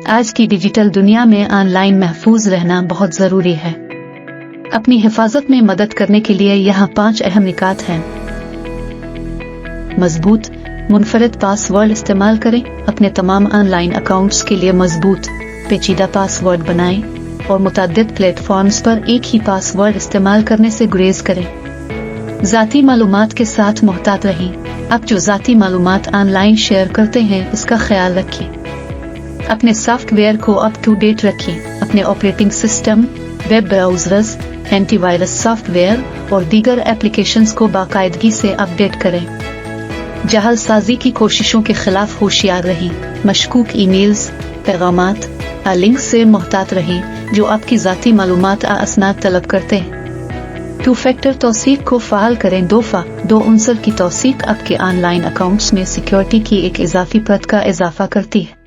आज की डिजिटल दुनिया में ऑनलाइन महफूज रहना बहुत जरूरी है। अपनी हिफाजत में मदद करने के लिए यहाँ 5 अहम निकात हैं। मजबूत मुनफरिद पासवर्ड इस्तेमाल करें। अपने तमाम ऑनलाइन अकाउंट्स के लिए मजबूत पेचीदा पासवर्ड बनाएं और मुतअद्दिद प्लेटफॉर्म्स पर एक ही पासवर्ड इस्तेमाल करने से गुरेज करें। ज़ाती मालूमात के साथ मोहतात रहें। आप जो ज़ाती मालूमात ऑनलाइन शेयर करते हैं इसका ख्याल रखें। अपने सॉफ्टवेयर को अप टू डेट रखें। अपने operating system, web browsers, antivirus software और दीगर एप्लीकेशंस को बाकायदगी से अपडेट करें। जालसाजी की कोशिशों के खिलाफ होशियार रहें। मशकूक ईमेल्स, पैगामात या लिंक से मोहतात रहें जो आपकी ज़ाती मालूमात या असनाद तलब करते हैं। 2 फैक्टर तौसीक को फ़ाल करें। दो उनसर की तौसीक आपके ऑनलाइन अकाउंट्स में सिक्योरिटी की एक इजाफी परत का इजाफा करती है।